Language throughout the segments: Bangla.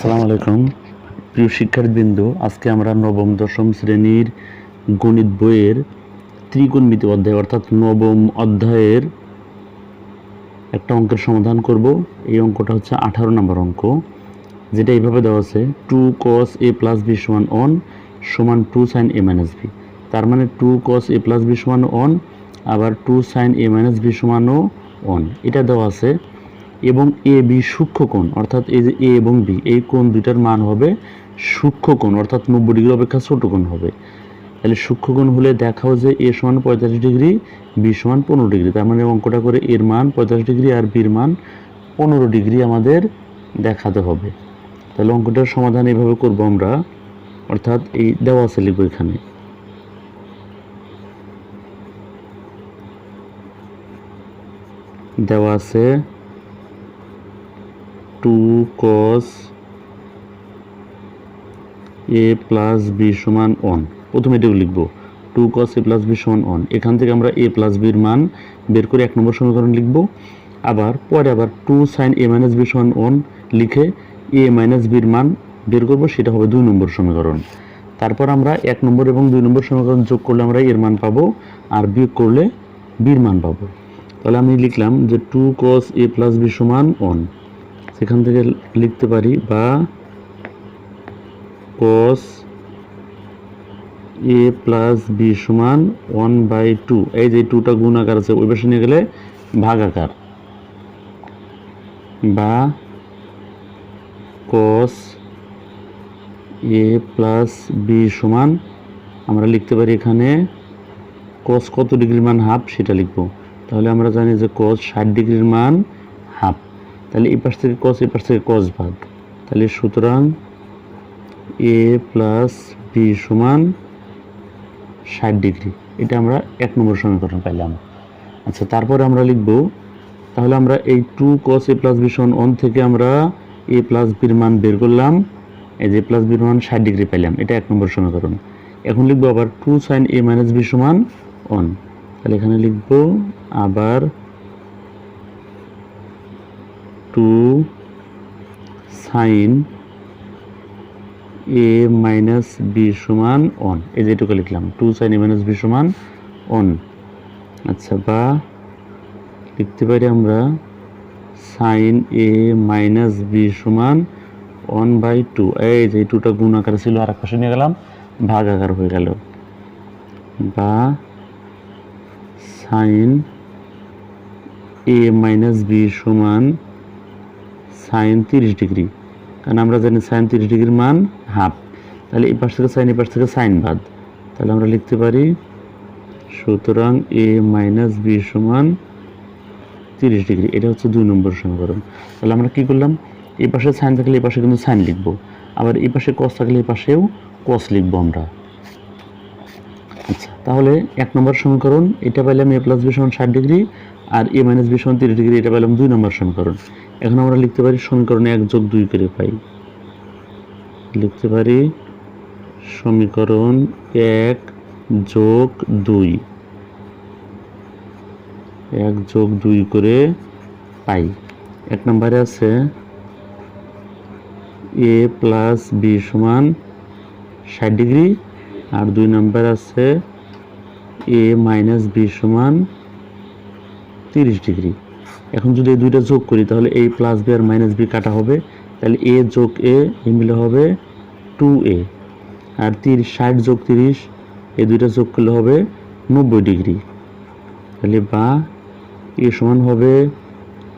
আসসালামু আলাইকুম প্রিয় শিক্ষার্থীবৃন্দ, আজকে আমরা নবম দশম শ্রেণীর গণিত বইয়ের ত্রিকোণমিতি অধ্যায় অর্থাৎ নবম অধ্যায়ের একটা অঙ্কের সমাধান করব। এই অঙ্কটা হচ্ছে 18 নম্বর অঙ্ক, যেটা এইভাবে দেওয়া আছে 2 cos a plus b সমান 1 সমান 2 sin a minus b। তার মানে 2 cos a plus b সমান 1 আবার 2 sin a minus b সমানও 1 এটা দেওয়া আছে। এবং এ বি সূক্ষ্মকোণ অর্থাৎ এই যে এ এবং বি এই কোণ দুইটার মান হবে সূক্ষ্মকোণ অর্থাৎ 90 ডিগ্রি অপেক্ষা ছোট কোণ হবে। তাহলে সূক্ষ্মকোণ হলে দেখাও যে এ সমান 45 ডিগ্রি, বি সমান 15 ডিগ্রি। তার মানে অঙ্কটা করে এর মান 45 ডিগ্রি আর বির মান 15 ডিগ্রি আমাদের দেখাতে হবে। তাহলে অঙ্কটার সমাধান এইভাবে করব আমরা, অর্থাৎ এই দেওয়া আছে লিখব এখানে দেওয়া আছে 2 cos a plus b সমান 1। প্রথমে এটাও লিখব 2 cos a plus b সমান 1। এখান থেকে আমরা a plus b এর মান বের করে 1 নম্বর সমীকরণ লিখব। আবার 2 sin a minus b সমান 1 লিখে a minus b এর মান বের করব, সেটা হবে 2 নম্বর সমীকরণ। তারপর আমরা 1 নম্বর এবং 2 নম্বর সমীকরণ যোগ করলে আমরা এর মান পাবো আর বিয়োগ করলে b এর মান পাবো। তাহলে আমি লিখলাম যে 2 cos a plus b সমান 1। সেখান থেকে লিখতে পারি বা cos a plus b সমান 1/2। এই যে 2টা গুণ আকার আছে ওই পাশে নিয়ে গেলে ভাগ আকার, বা cos a plus b সমান আমরা লিখতে পারি এখানে cos কত ডিগ্রির মান হাফ সেটা লিখব। তাহলে আমরা জানি যে cos 60 ডিগ্রির মান হাফ। তাহলে এই পাশ থেকে cos এই পাশ থেকে cos ভাগ, তাহলে সুতরাং a plus b সমান 60 ডিগ্রি। এটা আমরা 1 নম্বর সমীকরণ পাইলাম। আচ্ছা, তারপরে আমরা লিখব, তাহলে আমরা এই 2 cos a plus b সমান 1 থেকে আমরা a plus b এর মান বের করলাম, এই যে plus b এর মান 60 ডিগ্রি পাইলাম, এটা 1 নম্বর সমীকরণ। এখন লিখব আবার 2 sin a minus b সমান 1। তাহলে এখানে লিখব আবার 2 sin a minus b সমান 1। এই যে এটুকু লিখলাম 2 sin a minus b সমান 1। আচ্ছা, বা লিখতে পারি আমরা sin a minus b সমান 1/2। এই যে 2টা গুণ আকার ছিল আর এক পাশে নিয়ে গেলাম ভাগ আকার হয়ে গেল, বা sin a minus b সমান sin 30 ডিগ্রি। কারণ আমরা জানি sin 30 ডিগ্রির মান হাফ। তাহলে এই পাশ থেকে sin এই পাশ থেকে sin বাদ, তাহলে আমরা লিখতে পারি সুতরাং a minus b সমান 30 ডিগ্রি। এটা হচ্ছে 2 নম্বর সমীকরণ। তাহলে আমরা কি করলাম, এই পাশে sin থাকলে এই পাশে কিন্তু sin লিখব, আবার এই পাশে cos থাকলে এই পাশেও cos লিখব আমরা। আচ্ছা, তাহলে 1 নম্বর সমীকরণ এটা পাইলাম a plus b সমান 60 ডিগ্রি আর a minus b সমান 30 ডিগ্রি, এটা পাইলাম 2 নম্বর সমীকরণ। এখন আমরা লিখতে পারি সমীকরণে 1 যোগ 2 করে পাই, লিখতে পারি সমীকরণ 1 যোগ 2 1 যোগ 2 করে পাই। 1 নম্বরে আছে a plus b সমান 60 ডিগ্রি আর 2 নম্বর আছে a minus b সমান 30 ডিগ্রি। এখন যদি এই দুইটা যোগ করি তাহলে a প্লাস b আর মাইনাস b কাটা হবে, তাহলে a যোগ a এই মিলে হবে 2a আর 60 যোগ 30 এই দুইটা যোগ করলে হবে 90 ডিগ্রি। তাহলে বা a সমান হবে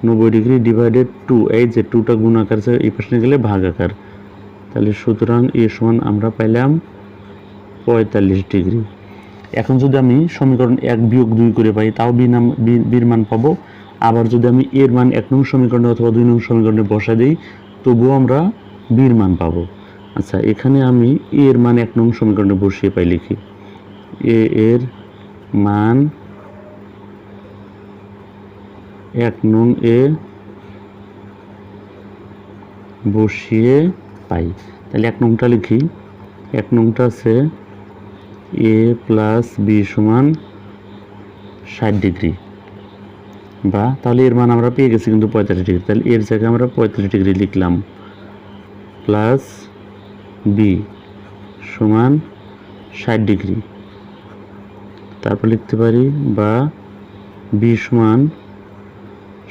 90 ডিগ্রি ডিভাইডেড 2। এই যে 2টা গুণ আকার আছে এই পাশে গেলে ভাগ আকার, তাহলে সুতরাং a সমান আমরা পাইলাম 45 ডিগ্রি। এখন যদি আমি সমীকরণ 1 বিয়োগ 2 করে পাই তাও বির মান পাবো। আবার যদি আমি এর মান 1 নং সমীকরণে অথবা 2 নং সমীকরণে বসা দিই তবুও আমরা বির মান পাবো। আচ্ছা, এখানে আমি এর মান 1 নং সমীকরণে বসিয়ে পাই, লিখি a এর মান 1 নং এ বসিয়ে পাই। তাহলে 1 নংটা লিখি, 1 নংটা আছে a plus b সমান 60 ডিগ্রি, বা তাহলে এর মান আমরা পেয়ে গেছি কিন্তু 45 ডিগ্রি। তাহলে এর জায়গায় আমরা 45 ডিগ্রি লিখলাম। প্লাস বি সমান 60 ডিগ্রি। তারপর লিখতে পারি বা বি সমান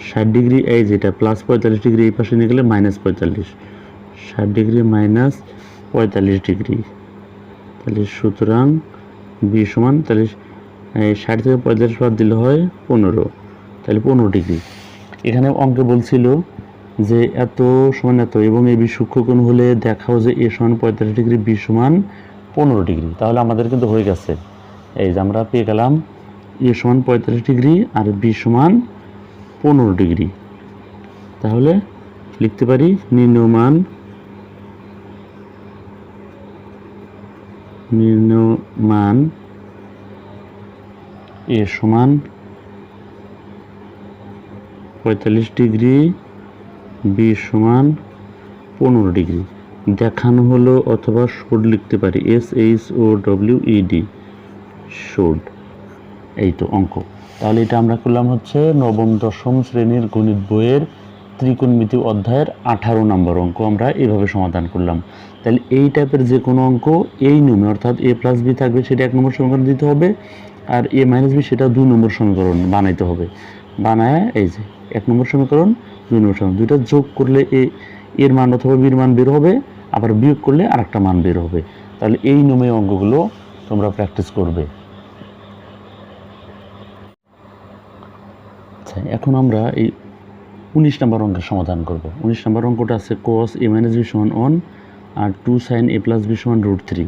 60 ডিগ্রি, এই যেটা প্লাস 45 ডিগ্রি এই পাশে নিয়ে গেলে -45, 60 ডিগ্রি মাইনাস 45 ডিগ্রি। তাহলে সুতরাং বি সমান, তাহলে 60 থেকে 45 বাদ দিলে হয় 15, তাহলে 15 ডিগ্রি। এখানে অঙ্কে বলছিল যে এত সমান এত এবং এ বি সূক্ষ্মকোণ হলে দেখাও যে এ সমান 45 ডিগ্রি, বি সমান 15 ডিগ্রি। তাহলে আমাদের কিন্তু হয়ে গেছে, এই যে আমরা পেয়ে গেলাম এ সমান 45 ডিগ্রি আর বি সমান 15 ডিগ্রি। তাহলে লিখতে পারি নির্ণয়মান এ সমান 45 ডিগ্রি, বি সমান 15 ডিগ্রি দেখানো হলো, অথবা শোড লিখতে পারি, SHOWED, শোড। এই তো অঙ্ক। তাহলে এটা আমরা করলাম হচ্ছে নবম দশম শ্রেণীর গণিত বইয়ের ত্রিকোণমিতি অধ্যায়ের 18 নম্বর অঙ্ক আমরা এভাবে সমাধান করলাম। তাহলে এই টাইপের যে কোনো অঙ্ক এই নিয়মে, অর্থাৎ a প্লাস বি থাকবে সেটা 1 নম্বর সমীকরণ দিতে হবে, আর a মাইনাস বি সেটা 2 নম্বর সমীকরণ বানাইতে হবে। বানায় এই যে 1 নম্বর সমীকরণ 2 নম্বর সমীকরণ দুইটা যোগ করলে এর মান অথবা বির মান বের হবে, আবার বিয়োগ করলে আরেকটা মান বের হবে। তাহলে এই নিয়মে অঙ্কগুলো তোমরা প্র্যাকটিস করবে। আচ্ছা, এখন আমরা এই 19 নম্বর অঙ্কের সমাধান করব। 19 নম্বর অঙ্কটা আছে cos a minus b সমান 1 আর 2 sin a plus b সমান √3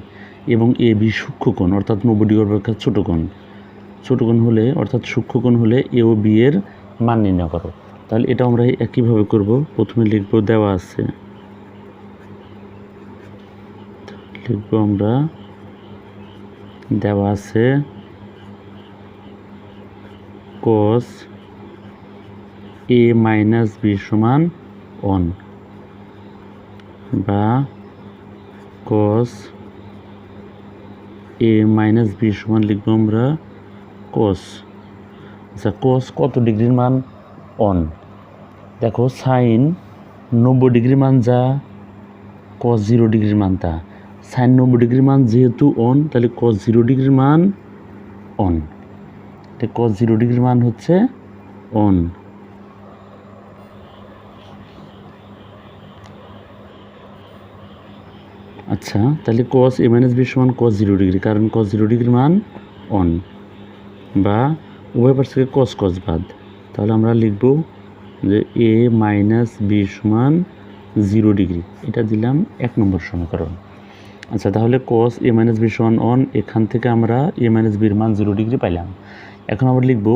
এবং এ বি সূক্ষ্মকোণ অর্থাৎ 90 ডিগ্রি অপেক্ষা ছোট কোণ হলে, অর্থাৎ সূক্ষ্মকোণ হলে এ ও বি এর মান নির্ণয় করো। তাহলে এটা আমরা একইভাবে করব। প্রথমে লিখব, দেওয়া আছে, লিখব আমরা দেওয়া আছে cos a minus b সমান 1 বা cos a minus b সমান লিখব আমরা cos। আচ্ছা, cos কত ডিগ্রির মান 1, দেখো sin 90 ডিগ্রির মান যা, cos 0 ডিগ্রির মান তা। sin 90 ডিগ্রির মান যেহেতু 1, তাহলে cos 0 ডিগ্রির মান 1, cos 0 ডিগ্রির মান হচ্ছে 1। আচ্ছা, তাহলে cos a minus b সমান cos 0 ডিগ্রি, কারণ cos 0 ডিগ্রির মান 1, বা উভয় পাশ থেকে cos বাদ। তাহলে আমরা লিখব যে a minus b সমান 0 ডিগ্রি, এটা দিলাম 1 নম্বর সমীকরণ। আচ্ছা, তাহলে cos a minus b সমান 1, এখান থেকে আমরা a minus b এর মান 0 ডিগ্রি পাইলাম। এখন আমরা লিখব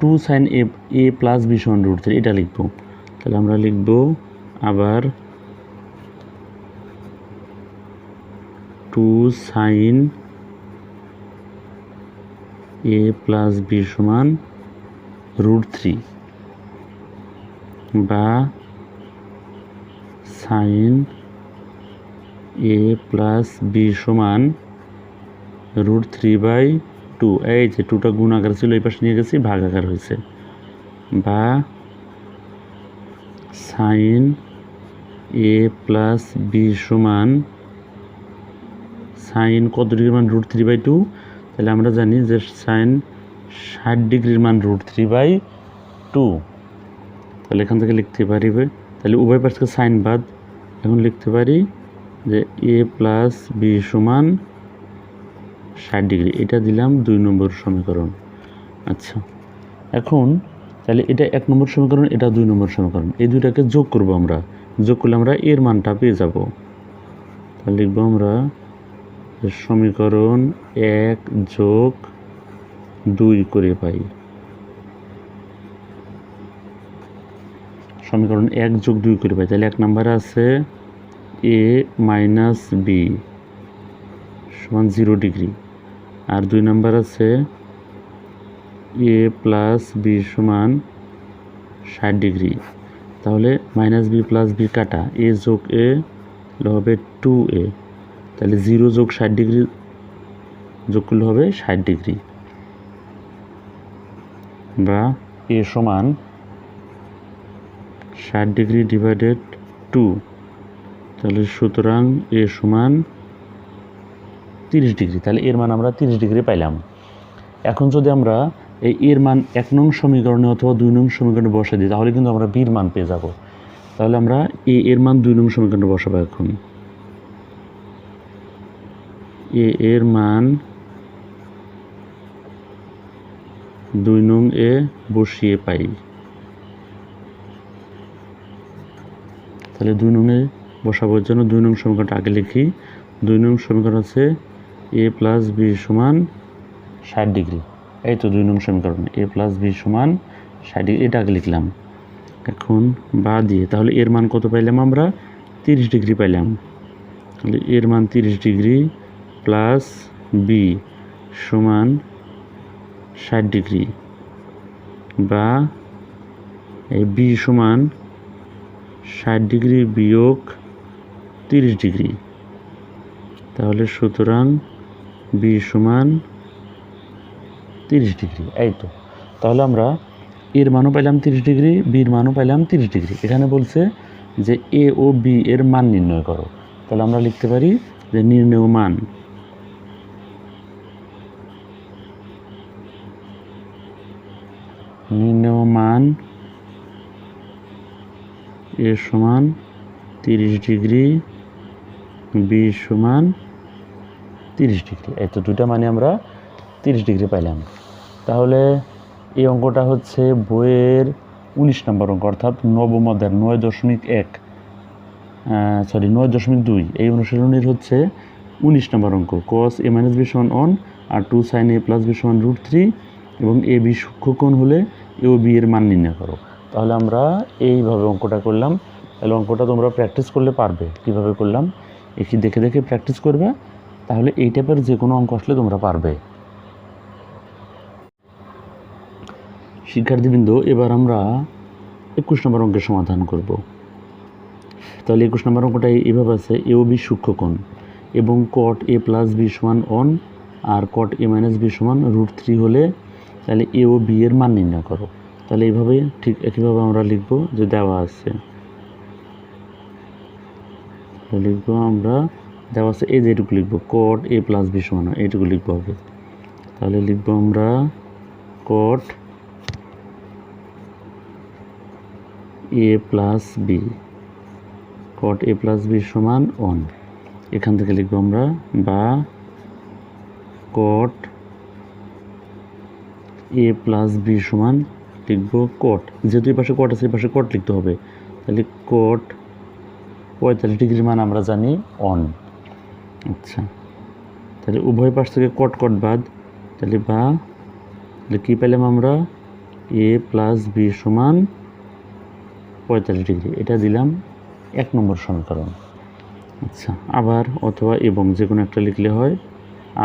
2 sin a plus b সমান √3, এটা লিখব। তাহলে আমরা লিখব আবার 2 sin a plus b সমান √3 বা sin a plus b সমান √3/2। এই যে 2টা গুণ আকার ছিল, এই পাশে নিয়ে গেছি, ভাগ আকার হয়েছে, বা sin a plus b সমান sin কত ডিগ্রির মান √3/2, তাহলে আমরা জানি যে sin 60 ডিগ্রির মান √3/2। তাহলে এখান থেকে লিখতে পারি, তাহলে উভয় পাশ থেকে সাইন বাদ, এখন লিখতে পারি যে a প্লাস বি সমান 60 ডিগ্রি, এটা দিলাম 2 নম্বর সমীকরণ। আচ্ছা, এখন তাহলে এটা 1 নম্বর সমীকরণ, এটা 2 নম্বর সমীকরণ, এই দুইটাকে যোগ করব আমরা। যোগ করলে আমরা এর মানটা পেয়ে যাব। তাহলে লিখব আমরা সমীকরণ 1 যোগ 2 করে পাই। সমীকরণ 1 যোগ 2 করে পাই। তাহলে 1 নম্বরে আছে a মাইনাস বি সমান 0 ডিগ্রি, আর 2 নম্বর আছে a প্লাস বি সমান 60 ডিগ্রি। তাহলে মাইনাস বি প্লাস বি কাটা, a যোগ a হবে 2a, তাহলে 0 যোগ 60 ডিগ্রি যোগ করলে হবে 60 ডিগ্রি, বা a সমান 60 ডিগ্রি ডিভাইডেড 2, তাহলে সুতরাং এ সমান 30 ডিগ্রি। তাহলে এর মান আমরা 30 ডিগ্রি পাইলাম। এখন যদি আমরা এই এর মান 1 নং সমীকরণে অথবা 2 নং সমীকরণে বসে দিই তাহলে কিন্তু আমরা বির মান পেয়ে যাব। তাহলে আমরা এর মান 2 নং সমীকরণে বসাবো। এখন এর মান 2 নং এ বসিয়ে পাই। তাহলে 2 নং এ বসাবার জন্য 2 নং সমীকরণটা আগে লিখি। 2 নং সমীকরণ আছে a প্লাস b সমান 60 ডিগ্রি। এই তো 2 নং সমীকরণ a প্লাস b সমান 60 ডিগ্রি, এটা আগে লিখলাম। এখন বা দিয়ে তাহলে এর মান কত পাইলাম আমরা? 30 ডিগ্রি পাইলাম। তাহলে এর মান 30 ডিগ্রি প্লাস b সমান 60 ডিগ্রি, বা এই b সমান 60 ডিগ্রি বিয়োগ 30 ডিগ্রি। তাহলে সুতরাং b সমান 30 ডিগ্রি। এই তো তাহলে আমরা এর মানও পাইলাম 30 ডিগ্রি, বির মানও পাইলাম 30 ডিগ্রি। এখানে বলছে যে এ ও বি এর মান নির্ণয় করো। তাহলে আমরা লিখতে পারি যে নির্ণেয় মান এ সমান 30 ডিগ্রি, বি সমান 30 ডিগ্রি। এই তো দুটা মানে আমরা 30 ডিগ্রি পাইলাম। তাহলে এই অঙ্কটা হচ্ছে বইয়ের 19 নম্বর অঙ্ক, অর্থাৎ নবম অধ্যায়ের 9.2 এই অনুশীলনীর হচ্ছে 19 নম্বর অঙ্ক। cos a মাইনাস বি সমান 1 আর 2 sin a প্লাস বি সমান √3 এবং এ বি সূক্ষ্মকোণ হলে এ ও বি এর মান নির্ণয় করো। তাহলে আমরা এইভাবে অঙ্কটা করলাম। তাহলে অঙ্কটা তোমরা প্র্যাকটিস করলে পারবে। কিভাবে করলাম একটু দেখে দেখে প্র্যাকটিস করবে, তাহলে এই টাইপের যে কোনো অঙ্ক আসলে তোমরা পারবে। শিক্ষার্থীবৃন্দ, এবার আমরা 21 নম্বর অঙ্কের সমাধান করব। তাহলে 21 নম্বর অঙ্কটা এইভাবে আছে, এ ও বি সূক্ষ্মকোণ এবং cot a প্লাস বি সমান 1 আর cot a মাইনাস বি সমান √3 হলে তাহলে এ ও বি এর মান নির্ণয় করো। তাহলে এইভাবে ঠিক একইভাবে আমরা লিখব যে দেওয়া আছে, লিখবো আমরা দেওয়া আছে এই যে এটুকু লিখবো cot a প্লাস বি সমান এইটুকু লিখবো হবে। তাহলে লিখবো আমরা cot a plus B, cot a plus B সমান 1। এখান থেকে লিখবো আমরা বা cot a প্লাস বি সমান লিখবো cot, যেহেতু এই পাশে cot আছে এই পাশে cot লিখতে হবে। তাহলে cot 45 ডিগ্রির মান আমরা জানি 1। আচ্ছা, তাহলে উভয় পাশ থেকে cot বাদ, তাহলে বা কী পেলাম আমরা? a প্লাস বি সমান 45 ডিগ্রি, এটা দিলাম 1 নম্বর সমীকরণ। আচ্ছা, আবার অথবা এবং যে কোনো একটা লিখলে হয়,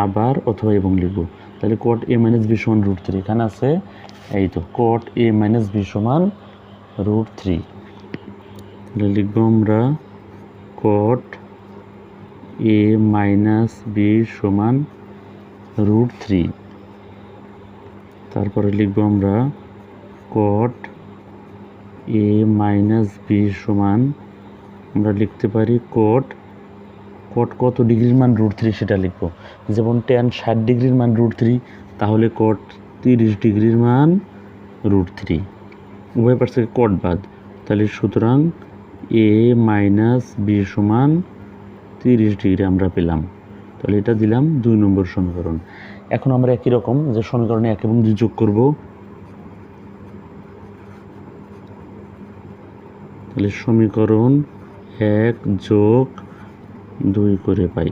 আবার অথবা এবং লিখব। তাহলে cot a মাইনাস বি সমান √3, এখানে আছে এই তো cot a মাইনাস বি সমান √3। তাহলে লিখব আমরা cot a মাইনাস বি সমান √3। তারপরে লিখব আমরা cot a মাইনাস বি সমান আমরা লিখতে পারি cot কত ডিগ্রির মান √3 সেটা লিখব। যেমন tan 60 ডিগ্রির মান √3, তাহলে cot 30 ডিগ্রির মান √3। উভয় পাশ থেকে cot বাদ, তাহলে সুতরাং a মাইনাস বি সমান 30 ডিগ্রি আমরা পেলাম। তাহলে এটা দিলাম 2 নম্বর সমীকরণ। এখন আমরা একই রকম যে সমীকরণে 1 এবং 2 যোগ করব। তাহলে সমীকরণ 1 যোগ 2 করে পাই।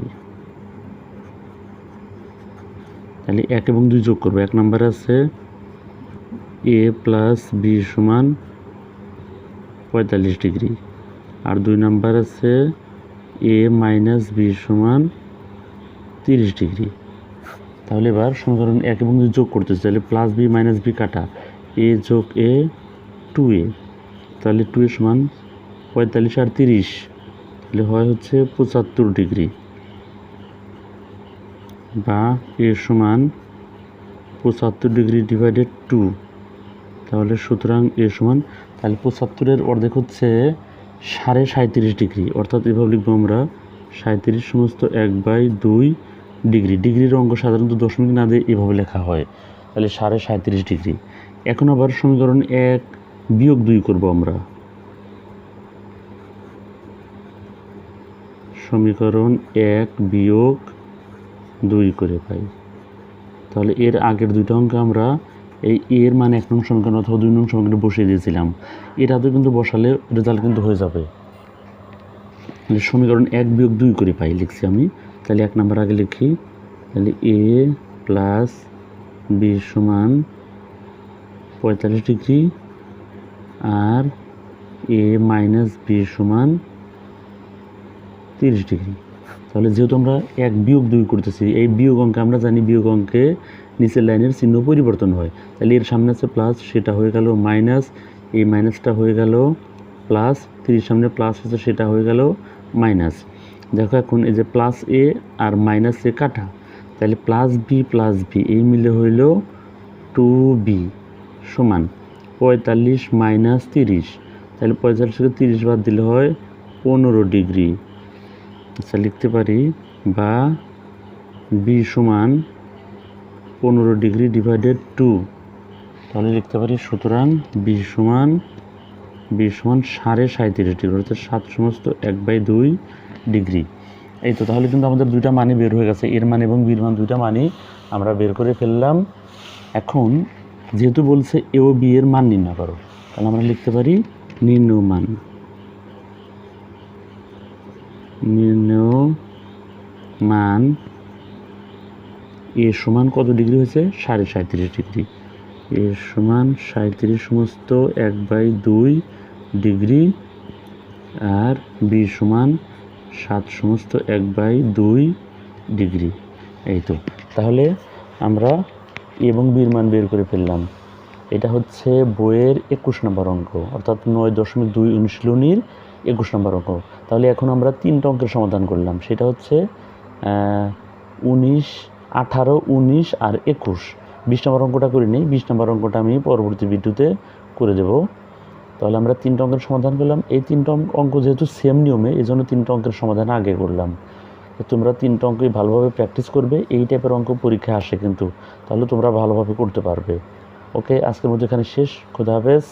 তাহলে 1 এবং 2 যোগ করব। 1 নম্বর আছে a প্লাস বি সমান 45 ডিগ্রি আর 2 নম্বর আছে a মাইনাস বি সমান 30 ডিগ্রি। তাহলে এবার সমীকরণ 1 এবং 2 যোগ করতেছি। তাহলে প্লাস বি মাইনাস বি কাটা, a যোগ a 2a, তাহলে 2a সমান 45 আর 30, তাহলে হয় হচ্ছে 75 ডিগ্রি, বা a সমান 75 ডিগ্রি ডিভাইডেড 2। তাহলে সুতরাং a সমান, তাহলে 75-এর অর্ধেক হচ্ছে 37.5 অর্থাৎ এভাবে লিখবো আমরা 37 সমস্ত 1/2 ডিগ্রি। ডিগ্রির অঙ্ক সাধারণত দশমিক না দিয়ে এভাবে লেখা হয়, তাহলে 37.5 এখন আবার সমীকরণ 1 বিয়োগ 2 করব আমরা। সমীকরণ 1 বিয়োগ 2 করে পাই, তাহলে এর আগের দুইটা অঙ্ক আমরা এই এর মানে 1 নং সমীকরণ অথবা 2 নং সমীকরণে বসিয়ে দিয়েছিলাম, এটাতে কিন্তু বসালে রেজাল্ট কিন্তু হয়ে যাবে। সমীকরণ 1 বিয়োগ 2 করে পাই লিখছি আমি, তাহলে 1 নাম্বার আগে লিখি, তাহলে a প্লাস b সমান 45 ডিগ্রি আর a মাইনাস b সমান 30 ডিগ্রি। তাহলে যেহেতু আমরা 1 বিয়োগ 2 করতেছি, এই বিয়োগ অঙ্কে আমরা জানি বিয়োগ অঙ্কে নিচের লাইনের চিহ্ন পরিবর্তন হয়, তাহলে এর সামনে আছে প্লাস, সেটা হয়ে গেল মাইনাস, এই মাইনাসটা হয়ে গেল প্লাস, 30 সামনে প্লাস আছে সেটা হয়ে গেল মাইনাস। দেখো এখন এই যে প্লাস এ আর মাইনাস এ কাটা, তাহলে প্লাস বি এই মিলে হইল 2b সমান 45 মাইনাস 30, তাহলে 45 থেকে 30 বাদ দিলে হয় 15 ডিগ্রি। আচ্ছা লিখতে পারি বা বি সমান 15 ডিগ্রি ডিভাইডেড 2, তাহলে লিখতে পারি সুতরাং বি সমান 37.5 ডিগ্রি অর্থাৎ 7 সমস্ত 1/2 ডিগ্রি। এই তো, তাহলে কিন্তু আমাদের দুইটা মানই বের হয়ে গেছে, এর মান এবং বির মান দুইটা মানই আমরা বের করে ফেললাম। এখন যেহেতু বলছে এ ও বি এর মান নির্ণয় করো, তাহলে আমরা লিখতে পারি নির্ণয় মান এ সমান কত ডিগ্রি হয়েছে 37.5 ডিগ্রি, এ সমান 37 সমস্ত 1/2 ডিগ্রি আর বি সমান 7 সমস্ত 1/2 ডিগ্রি। এই তো, তাহলে আমরা এবং বির মান বের করে ফেললাম। এটা হচ্ছে বইয়ের 21 নম্বর অঙ্ক, অর্থাৎ 9.2 অনুশীলনীর 21 নম্বর অঙ্ক। তাহলে এখন আমরা 3টা অঙ্কের সমাধান করলাম, সেটা হচ্ছে 19, 18, 19 আর 21। 20 নম্বর অঙ্কটা করে নিই, 20 নম্বর অঙ্কটা আমি পরবর্তী ভিডিওতে করে দেব। তাহলে আমরা 3টা অঙ্কের সমাধান করলাম। এই 3টা অঙ্ক যেহেতু সেম নিয়মে, এই জন্য 3টা অঙ্কের সমাধান আগে করলাম। তোমরা 3টা অঙ্কই ভালোভাবে প্র্যাকটিস করবে, এই টাইপের অঙ্ক পরীক্ষা আসে কিন্তু, তাহলে তোমরা ভালোভাবে করতে পারবে। ওকে, আজকের মধ্যে এখানে শেষ। খোদা হাফেজ।